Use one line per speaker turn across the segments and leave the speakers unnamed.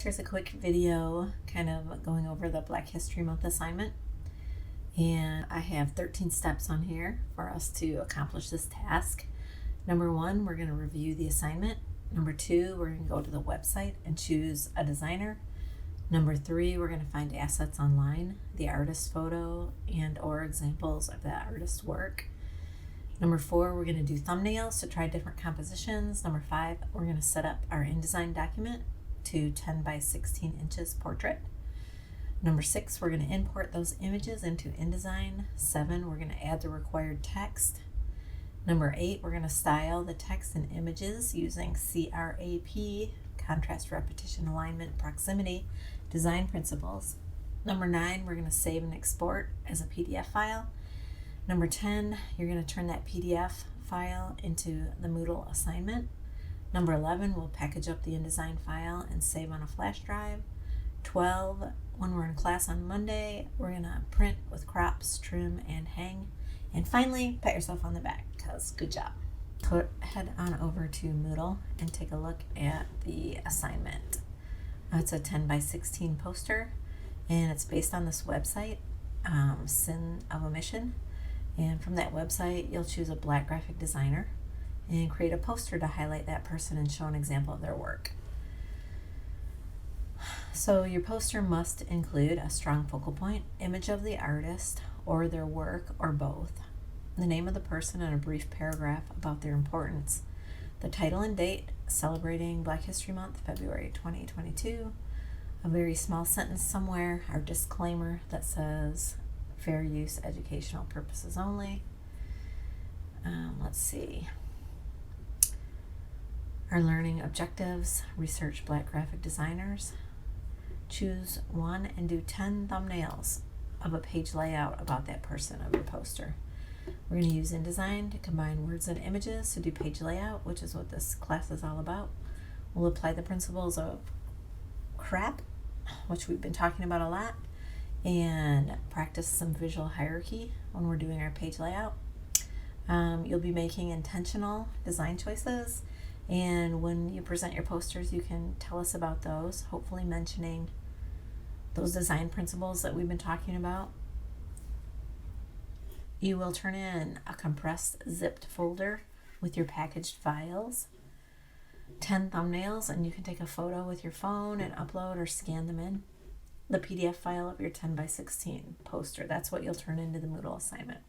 Here's a quick video kind of going over the Black History Month assignment. And I have 13 steps on here for us to accomplish this task. Number 1, we're going to review the assignment. Number 2, we're going to go to the website and choose a designer. Number 3, we're going to find assets online, the artist's photo and or examples of that artist's work. Number 4, we're going to do thumbnails to try different compositions. Number 5, we're going to set up our InDesign document to 10 by 16 inches portrait. Number 6, we're going to import those images into InDesign. 7, we're going to add the required text. Number 8, we're going to style the text and images using CRAP, contrast, repetition, alignment, proximity, design principles. Number 9, we're going to save and export as a PDF file. Number 10, you're going to turn that PDF file into the Moodle assignment. Number 11, we'll package up the InDesign file and save on a flash drive. 12, when we're in class on Monday, we're going to print with crops, trim, and hang. And finally, pat yourself on the back because good job. Head on over to Moodle and take a look at the assignment. It's a 10 by 16 poster, and it's based on this website, Sin of Omission. And from that website, you'll choose a Black graphic designer and create a poster to highlight that person and show an example of their work. So your poster must include a strong focal point, image of the artist or their work or both, the name of the person and a brief paragraph about their importance, the title and date, celebrating Black History Month, February 2022, a very small sentence somewhere, our disclaimer that says fair use, educational purposes only. Let's see. Our learning objectives: research Black graphic designers, choose one and do 10 thumbnails of a page layout about that person of your poster. We're going to use InDesign to combine words and images to do page layout, which is what this class is all about. We'll apply the principles of CRAP, which we've been talking about a lot, and practice some visual hierarchy when we're doing our page layout. You'll be making intentional design choices, and when you present your posters, you can tell us about those, hopefully mentioning those design principles that we've been talking about. You will turn in a compressed zipped folder with your packaged files, 10 thumbnails, and you can take a photo with your phone and upload or scan them in the PDF file of your 10 by 16 poster. That's what you'll turn into the Moodle assignment.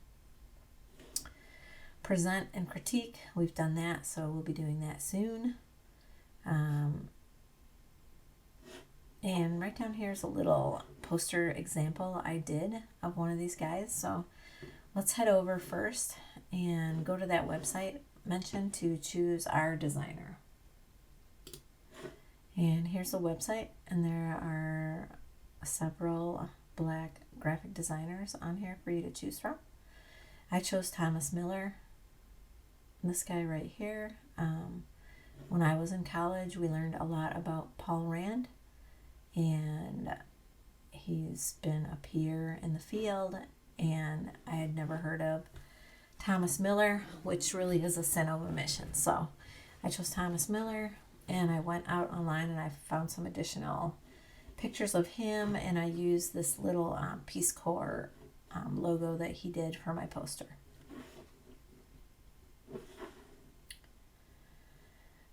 Present and critique, we've done that, so we'll be doing that soon. And right down here is a little poster example I did of one of these guys. So let's head over first and go to that website mentioned to choose our designer. And here's the website, and there are several Black graphic designers on here for you to choose from. I chose Thomas Miller. This guy right here. When I was in college, we learned a lot about Paul Rand, and he's been a peer in the field, and I had never heard of Thomas Miller, which really is a sin of omission. So I chose Thomas Miller, and I went out online and I found some additional pictures of him, and I used this little Peace Corps logo that he did for my poster.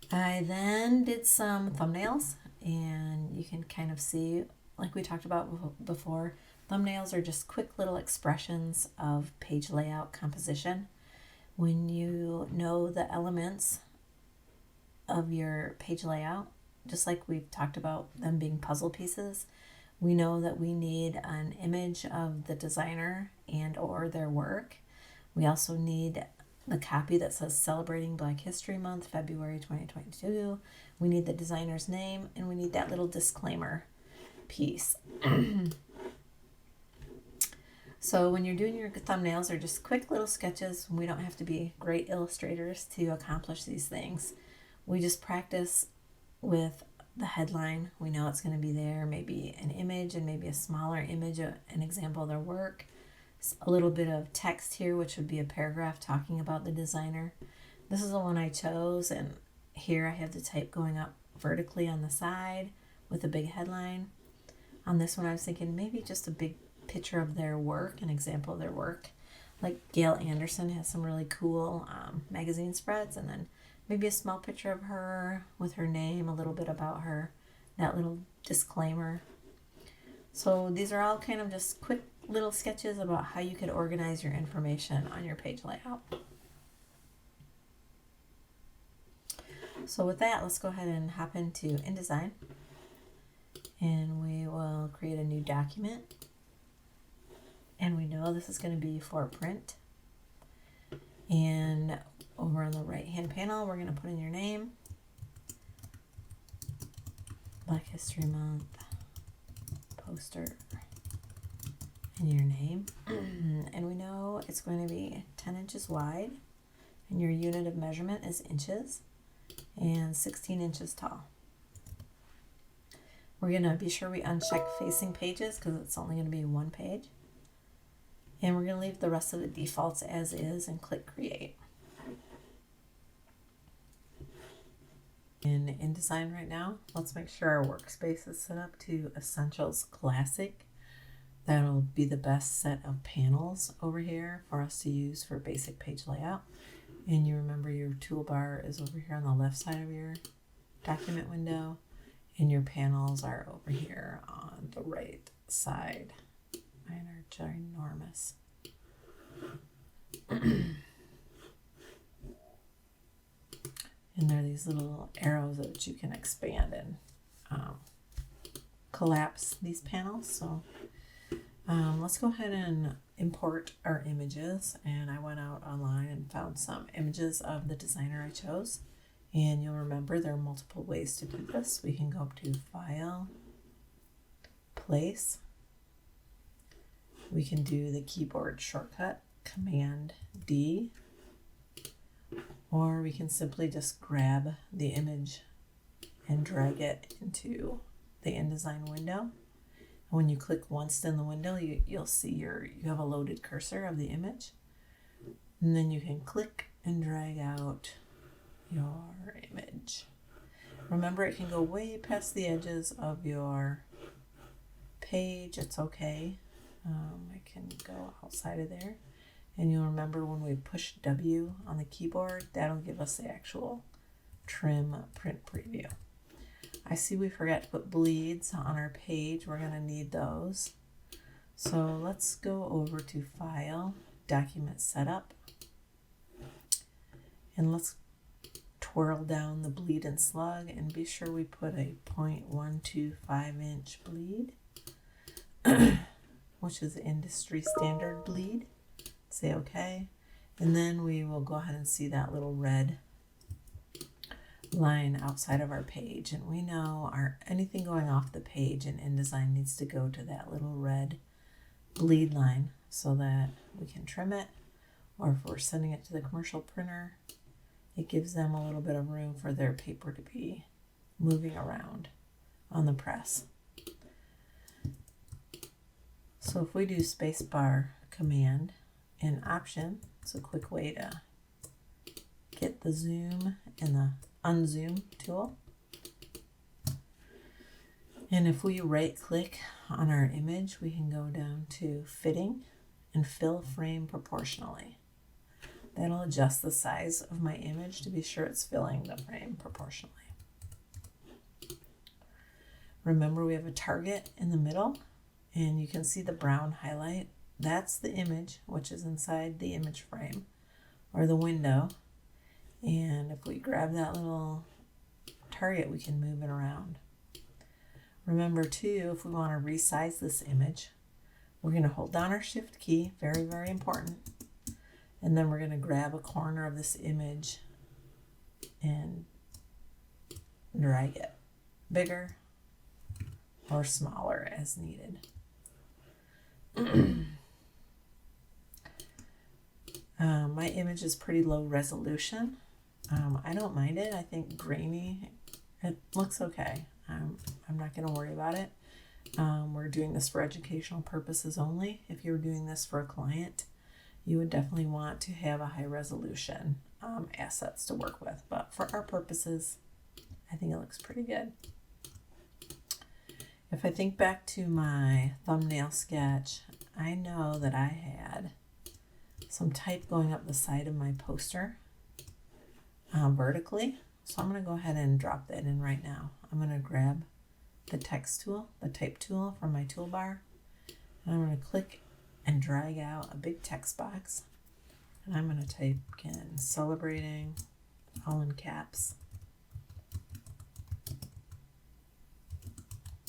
I then did some thumbnails, and you can kind of see, like we talked about before, thumbnails are just quick little expressions of page layout composition. When you know the elements of your page layout, just like we've talked about them being puzzle pieces, we know that we need an image of the designer and or their work. We also need the copy that says Celebrating Black History Month, February 2022. We need the designer's name, and we need that little disclaimer piece. So when you're doing your thumbnails, they're just quick little sketches. We don't have to be great illustrators to accomplish these things. We just practice with the headline. We know it's going to be there, maybe an image and maybe a smaller image, an example of their work. A little bit of text here, which would be a paragraph talking about the designer. This is the one I chose, and here I have the type going up vertically on the side with a big headline. On this one, I was thinking maybe just a big picture of their work, an example of their work. Like Gail Anderson has some really cool magazine spreads, and then maybe a small picture of her with her name, a little bit about her, that little disclaimer. So these are all kind of just quick little sketches about how you could organize your information on your page layout. So with that, let's go ahead and hop into InDesign, and we will create a new document. And we know this is going to be for print. And over on the right hand panel, we're going to put in your name, Black History Month poster, and your name. And we know it's going to be 10 inches wide, and your unit of measurement is inches, and 16 inches tall. We're going to be sure we uncheck facing pages because it's only going to be one page. And we're going to leave the rest of the defaults as is and click Create. In InDesign right now, let's make sure our workspace is set up to Essentials Classic. That'll be the best set of panels over here for us to use for basic page layout. And you remember your toolbar is over here on the left side of your document window, and your panels are over here on the right side. Mine are ginormous. And there are these little arrows that you can expand and collapse these panels. So let's go ahead and import our images. And I went out online and found some images of the designer I chose. And you'll remember there are multiple ways to do this. We can go up to File, Place. We can do the keyboard shortcut, Command D, or we can simply just grab the image and drag it into the InDesign window. And when you click once in the window, you'll see you have a loaded cursor of the image. And then you can click and drag out your image. Remember, it can go way past the edges of your page. It's okay. I can go outside of there, and you'll remember when we push W on the keyboard, that'll give us the actual trim print preview. I see we forgot to put bleeds on our page. We're going to need those. So let's go over to File, Document Setup, and let's twirl down the bleed and slug and be sure we put a 0.125 inch bleed. Which is industry standard bleed. Say okay. And then we will go ahead and see that little red line outside of our page. And we know anything going off the page in InDesign needs to go to that little red bleed line so that we can trim it. Or if we're sending it to the commercial printer, it gives them a little bit of room for their paper to be moving around on the press. So if we do spacebar Command and Option, it's a quick way to get the zoom and the unzoom tool. And if we right click on our image, we can go down to Fitting and Fill Frame Proportionally. That'll adjust the size of my image to be sure it's filling the frame proportionally. Remember, we have a target in the middle, and you can see the brown highlight. That's the image, which is inside the image frame or the window. And if we grab that little target, we can move it around. Remember too, if we want to resize this image, we're going to hold down our Shift key, very, very important. And then we're going to grab a corner of this image and drag it bigger or smaller as needed. My image is pretty low resolution. I don't mind it. I think grainy, it looks okay. I'm not going to worry about it. We're doing this for educational purposes only. If you were doing this for a client, you would definitely want to have a high resolution assets to work with. But for our purposes, I think it looks pretty good. If I think back to my thumbnail sketch, I know that I had some type going up the side of my poster vertically. So I'm going to go ahead and drop that in right now. I'm going to grab the text tool, the type tool from my toolbar, and I'm going to click and drag out a big text box. And I'm going to type in celebrating, all in caps,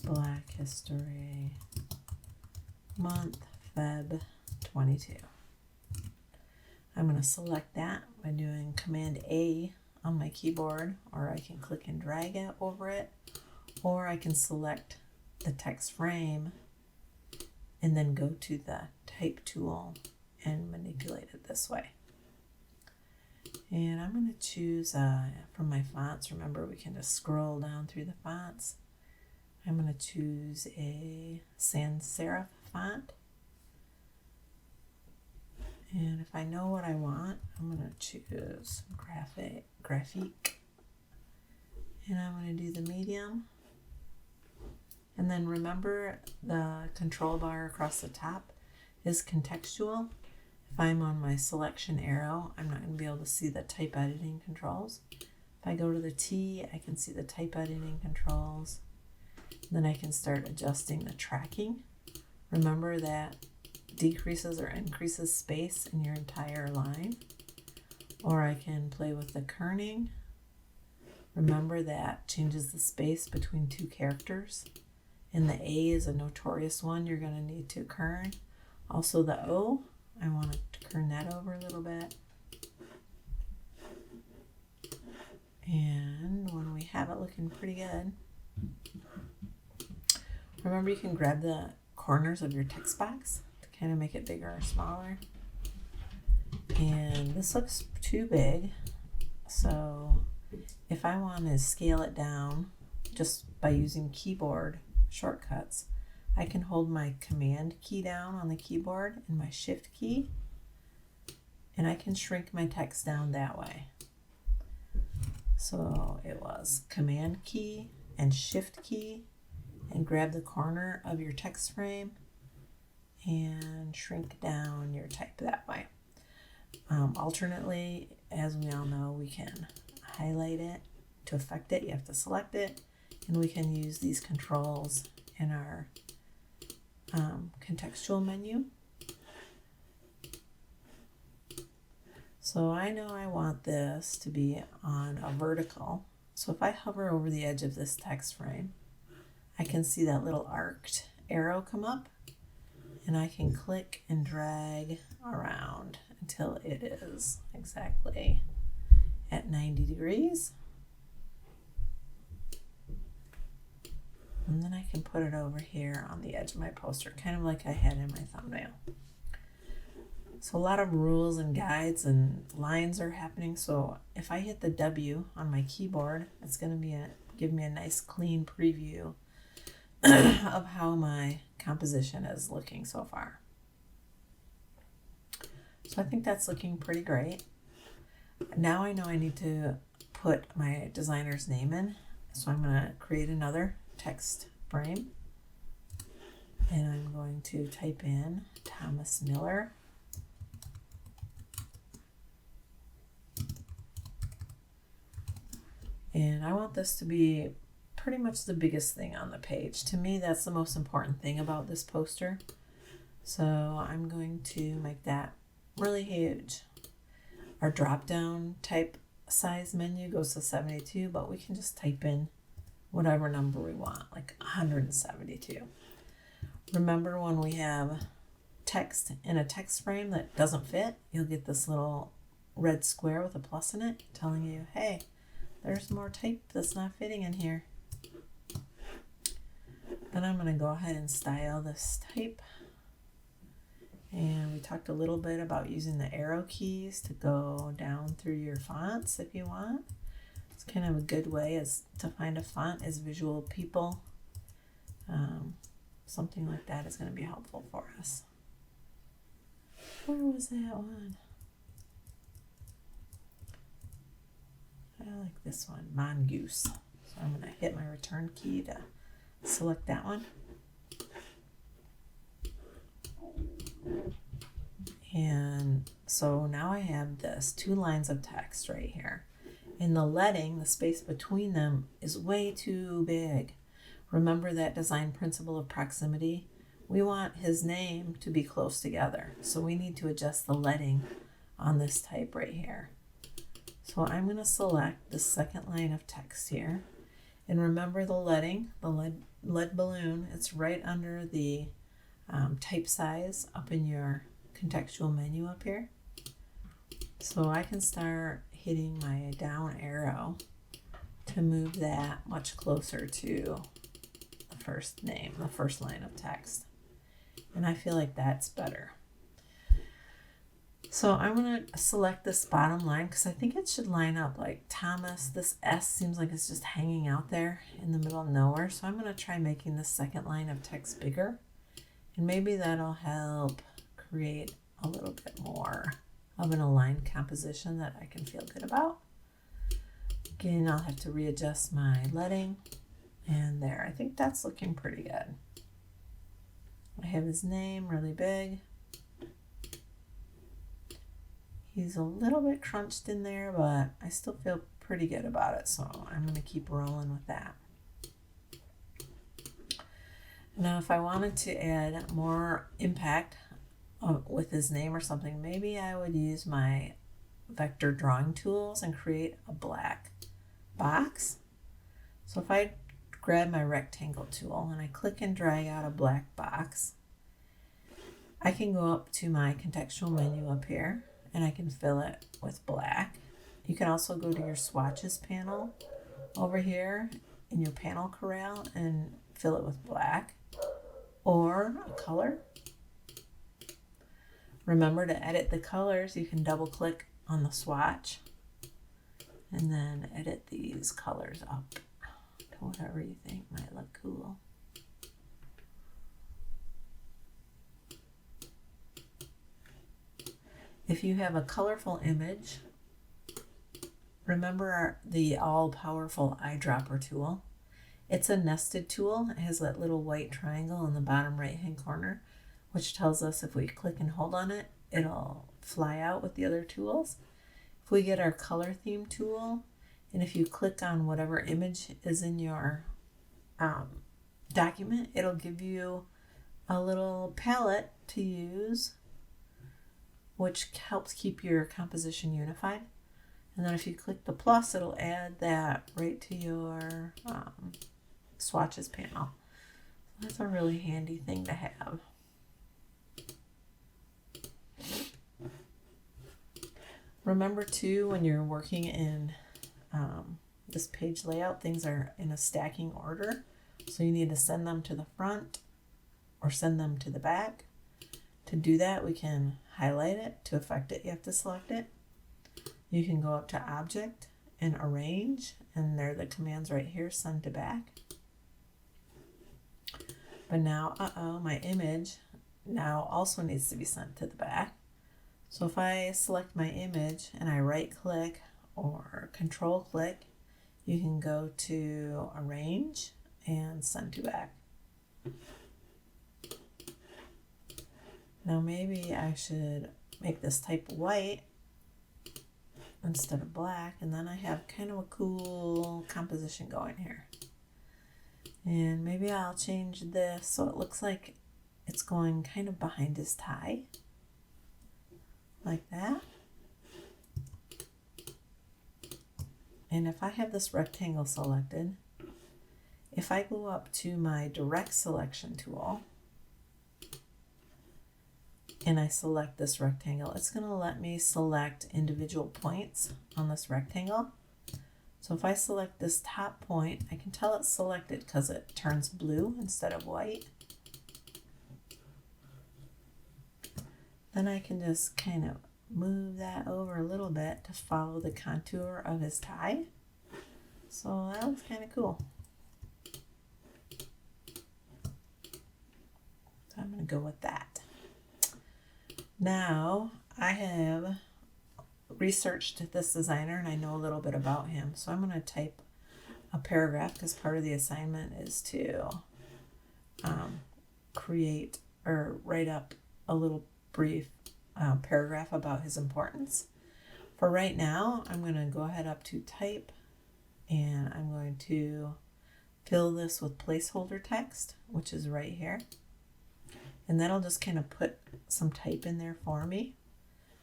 Black History Month, Feb 22. I'm going to select that by doing Command A on my keyboard, or I can click and drag it over it, or I can select the text frame and then go to the type tool and manipulate it this way. And I'm going to choose from my fonts. Remember, we can just scroll down through the fonts. I'm going to choose a sans serif font. And if I know what I want, I'm going to choose graphic. And I'm going to do the medium. And then remember, the control bar across the top is contextual. If I'm on my selection arrow, I'm not going to be able to see the type editing controls. If I go to the T, I can see the type editing controls. Then I can start adjusting the tracking. Remember that decreases or increases space in your entire line. Or I can play with the kerning. Remember that changes the space between two characters. And the A is a notorious one you're going to need to kern. Also the O, I want to kern that over a little bit. And when we have it looking pretty good, remember you can grab the corners of your text box to kind of make it bigger or smaller. And this looks too big, so if I want to scale it down just by using keyboard shortcuts, I can hold my command key down on the keyboard and my shift key, and I can shrink my text down that way. So it was command key and shift key, and grab the corner of your text frame and shrink down your type that way. Alternately, as we all know, we can highlight it. To affect it, you have to select it, and we can use these controls in our contextual menu. So I know I want this to be on a vertical. So if I hover over the edge of this text frame, I can see that little arced arrow come up, and I can click and drag around until it is exactly at 90 degrees. And then I can put it over here on the edge of my poster, kind of like I had in my thumbnail. So a lot of rules and guides and lines are happening. So if I hit the W on my keyboard, it's going to give me a nice clean preview of how my composition is looking so far. So I think that's looking pretty great. Now I know I need to put my designer's name in. So I'm going to create another text frame. And I'm going to type in Thomas Miller. And I want this to be pretty much the biggest thing on the page. To me, that's the most important thing about this poster. So I'm going to make that really huge. Our drop-down type size menu goes to 72, but we can just type in whatever number we want, like 172. Remember, when we have text in a text frame that doesn't fit, you'll get this little red square with a plus in it telling you, hey, there's more type that's not fitting in here. Then I'm going to go ahead and style this type. And we talked a little bit about using the arrow keys to go down through your fonts if you want. It's kind of a good way to find a font as visual people. Something like that is going to be helpful for us. Where was that one? I like this one, Mongoose. So I'm going to hit my return key to select that one. And so now I have this 2 lines of text right here. In the leading, the space between them is way too big. Remember that design principle of proximity? We want his name to be close together. So we need to adjust the leading on this type right here. So I'm going to select the second line of text here. And remember the leading, the lead balloon, it's right under the type size up in your contextual menu up here. So I can start hitting my down arrow to move that much closer to the first name, the first line of text. And I feel like that's better. So I'm going to select this bottom line because I think it should line up like Thomas. This S seems like it's just hanging out there in the middle of nowhere. So I'm going to try making the second line of text bigger. And maybe that'll help create a little bit more of an aligned composition that I can feel good about. Again, I'll have to readjust my leading. And there, I think that's looking pretty good. I have his name really big. He's a little bit crunched in there, but I still feel pretty good about it. So I'm going to keep rolling with that. Now, if I wanted to add more impact with his name or something, maybe I would use my vector drawing tools and create a black box. So if I grab my rectangle tool and I click and drag out a black box, I can go up to my contextual menu up here and I can fill it with black. You can also go to your swatches panel over here in your panel corral and fill it with black or a color. Remember to edit the colors, you can double click on the swatch and then edit these colors up to whatever you think might look cool. If you have a colorful image, remember the all-powerful eyedropper tool. It's a nested tool. It has that little white triangle in the bottom right-hand corner, which tells us if we click and hold on it, it'll fly out with the other tools. If we get our color theme tool, and if you click on whatever image is in your document, it'll give you a little palette to use, which helps keep your composition unified. And then if you click the plus, it'll add that right to your swatches panel. That's a really handy thing to have. Remember too, when you're working in this page layout, things are in a stacking order. So you need to send them to the front or send them to the back. To do that, we can highlight it. To affect it, you have to select it. You can go up to Object and Arrange, and there are the commands right here, send to back. But now, my image now also needs to be sent to the back. So if I select my image and I right click or control click, you can go to Arrange and send to back. Now maybe I should make this type white instead of black, and then I have kind of a cool composition going here. And maybe I'll change this so it looks like it's going kind of behind his tie, like that. And if I have this rectangle selected, if I go up to my direct selection tool and I select this rectangle, it's going to let me select individual points on this rectangle. So if I select this top point, I can tell it's selected because it turns blue instead of white. Then I can just kind of move that over a little bit to follow the contour of his tie. So that looks kind of cool. So I'm going to go with that. Now I have researched this designer and I know a little bit about him. So I'm going to type a paragraph because part of the assignment is to create or write up a little brief paragraph about his importance. For right now, I'm going to go ahead up to type, and I'm going to fill this with placeholder text, which is right here. And that'll just kind of put some type in there for me.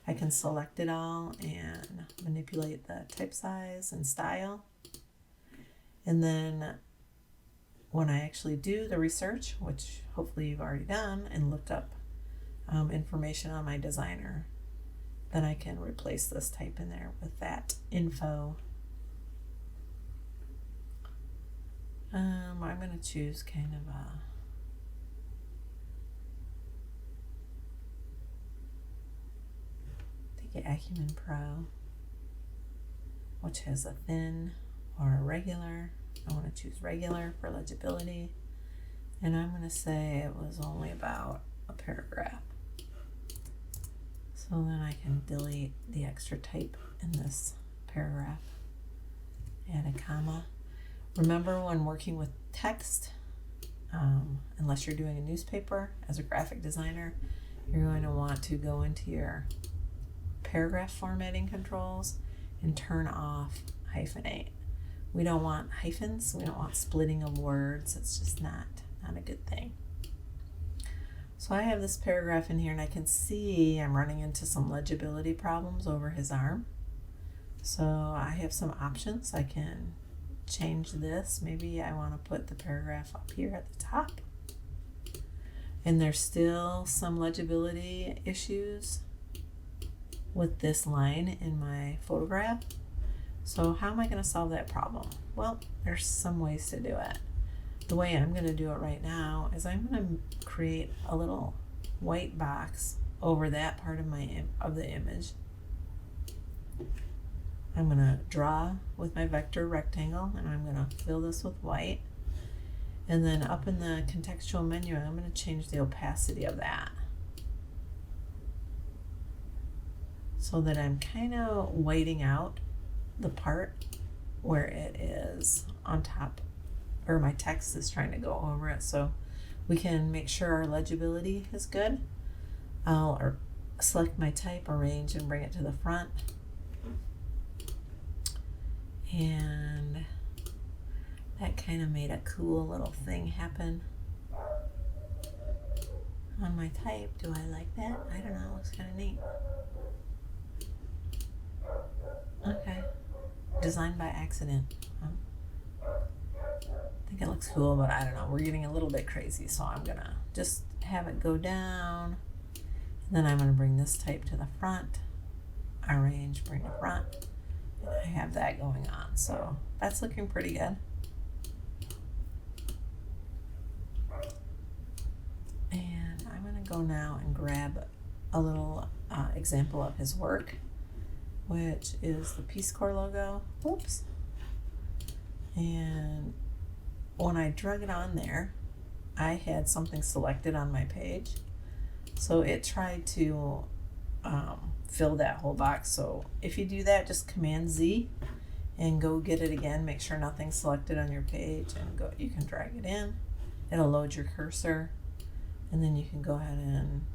I can select it all and manipulate the type size and style. And then when I actually do the research, which hopefully you've already done and looked up information on my designer, then I can replace this type in there with that info. I'm going to choose kind of a Acumen Pro, which has a thin or a regular. I want to choose regular for legibility, and I'm going to say it was only about a paragraph. So then I can delete the extra type in this paragraph, add a comma. Remember, when working with text, unless you're doing a newspaper as a graphic designer, you're going to want to go into your paragraph formatting controls and turn off hyphenate. We don't want hyphens. We don't want splitting of words. It's just not a good thing. So I have this paragraph in here, and I can see I'm running into some legibility problems over his arm. So I have some options. I can change this. Maybe I want to put the paragraph up here at the top. And there's still some legibility issues with this line in my photograph. So how am I going to solve that problem? Well, there's some ways to do it. The way I'm going to do it right now is I'm going to create a little white box over that part of the image. I'm going to draw with my vector rectangle, and I'm going to fill this with white. And then up in the contextual menu, I'm going to change the opacity of that, so that I'm kind of whiting out the part where it is on top, or my text is trying to go over it, so we can make sure our legibility is good. I'll select my type, arrange, and bring it to the front. And that kind of made a cool little thing happen on my type. Do I like that? I don't know, it looks kind of neat. Okay, designed by accident. I think it looks cool, but I don't know. We're getting a little bit crazy, so I'm gonna just have it go down. And then I'm gonna bring this type to the front, arrange, bring to front. And I have that going on, so that's looking pretty good. And I'm gonna go now and grab a little example of his work, which is the Peace Corps logo. Whoops. And when I drug it on there, I had something selected on my page. So it tried to fill that whole box. So if you do that, just Command Z and go get it again. Make sure nothing's selected on your page, and you can drag it in. It'll load your cursor, and then you can go ahead and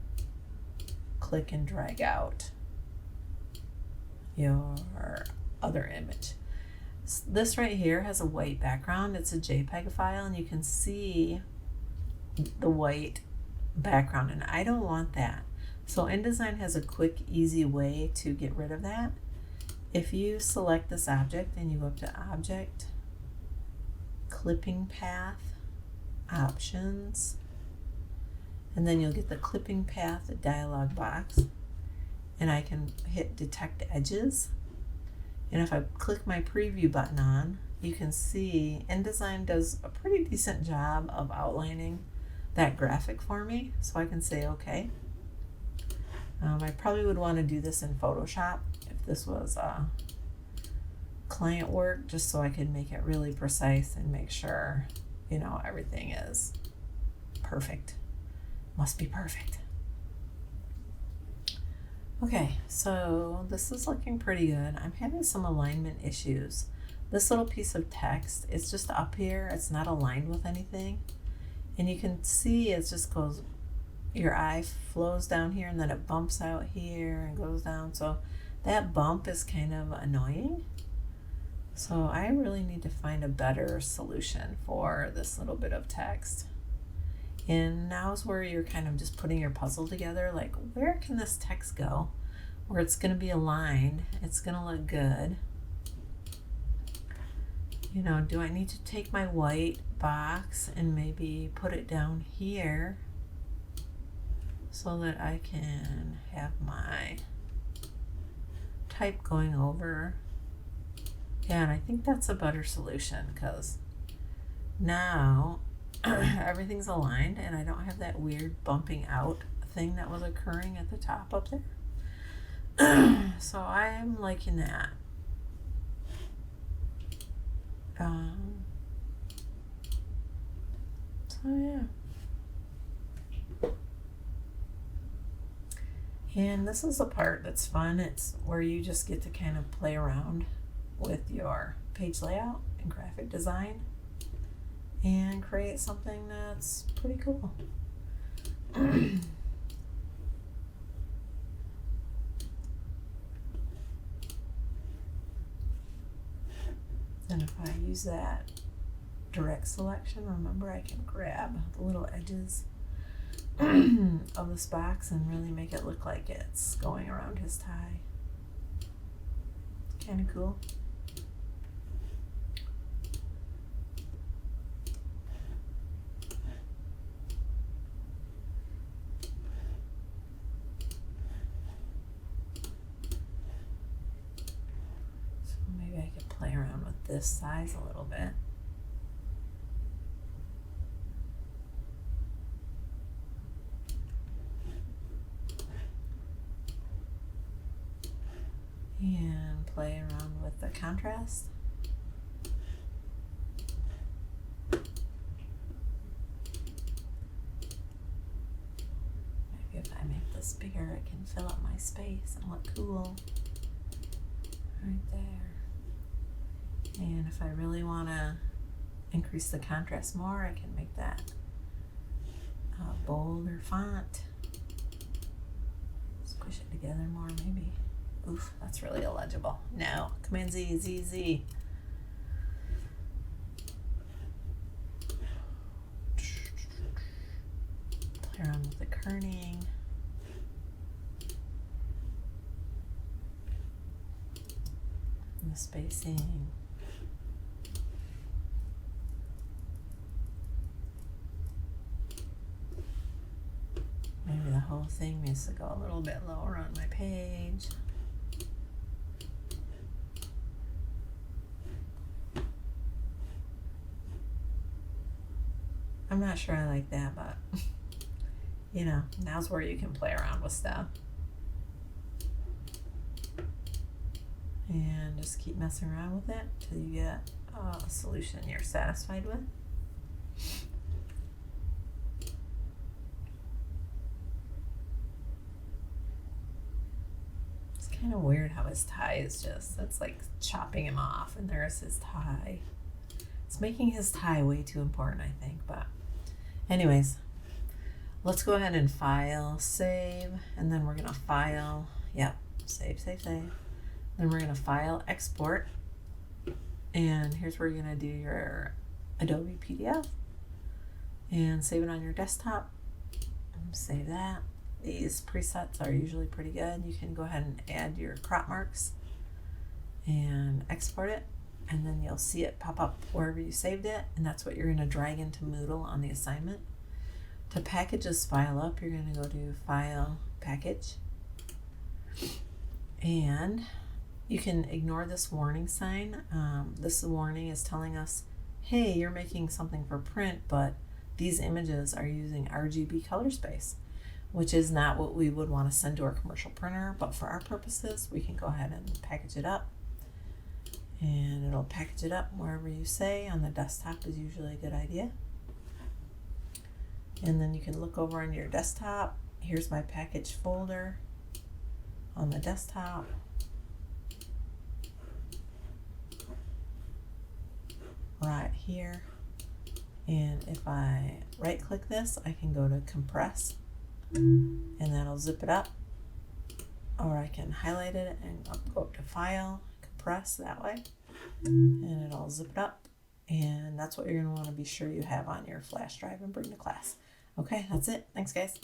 click and drag out your other image. This right here has a white background. It's a JPEG file, and you can see the white background, and I don't want that. So InDesign has a quick, easy way to get rid of that. If you select this object and you go up to Object, Clipping Path, Options, and then you'll get the Clipping Path dialog box, and I can hit Detect Edges. And if I click my preview button on, you can see InDesign does a pretty decent job of outlining that graphic for me, so I can say okay. I probably would want to do this in Photoshop if this was client work, just so I could make it really precise and make sure, everything is perfect. Must be perfect. Okay, so this is looking pretty good. I'm having some alignment issues. This little piece of text is just up here. It's not aligned with anything. And you can see it just goes, your eye flows down here and then it bumps out here and goes down. So that bump is kind of annoying. So I really need to find a better solution for this little bit of text. And now's where you're kind of just putting your puzzle together, like where can this text go where it's going to be aligned, it's going to look good. You know, do I need to take my white box and maybe put it down here so that I can have my type going over? Yeah, and I think that's a better solution because now everything's aligned and I don't have that weird bumping out thing that was occurring at the top up there. So I'm liking that. So yeah. And this is the part that's fun. It's where you just get to kind of play around with your page layout and graphic design and create something that's pretty cool. Then if I use that direct selection, remember I can grab the little edges of this box and really make it look like it's going around his tie. Kind of cool. So maybe I could play around with this size a little bit. And play around with the contrast. Maybe if I make this bigger, it can fill up my space and look cool. Right there. And if I really want to increase the contrast more, I can make that a bolder font. Squish it together more, maybe. Oof, that's really illegible. No, Command Z, Z, Z. Play around with the kerning. And the spacing. Maybe the whole thing needs to go a little bit lower on my page. I'm not sure I like that, but you know, now's where you can play around with stuff. And just keep messing around with it till you get a solution you're satisfied with. It's kind of weird how his tie is just, that's like chopping him off, and there's his tie. It's making his tie way too important, I think, but anyways, let's go ahead and file, save, and then we're gonna file, yep, save, save, save. Then we're gonna file, export, and here's where you're gonna do your Adobe PDF and save it on your desktop. Save that. These presets are usually pretty good. You can go ahead and add your crop marks and export it, and then you'll see it pop up wherever you saved it, and that's what you're going to drag into Moodle on the assignment. To package this file up, you're going to go to File, Package, and you can ignore this warning sign. This warning is telling us, hey, you're making something for print, but these images are using RGB color space, which is not what we would want to send to our commercial printer, but for our purposes, we can go ahead and package it up. And it'll package it up wherever you say. On the desktop is usually a good idea. And then you can look over on your desktop. Here's my package folder on the desktop. Right here. And if I right click this, I can go to compress and that'll zip it up. Or I can highlight it and go up to file, compress that way, and it'll zip it up. And that's what you're going to want to be sure you have on your flash drive and bring to class. Okay, that's it. Thanks, guys.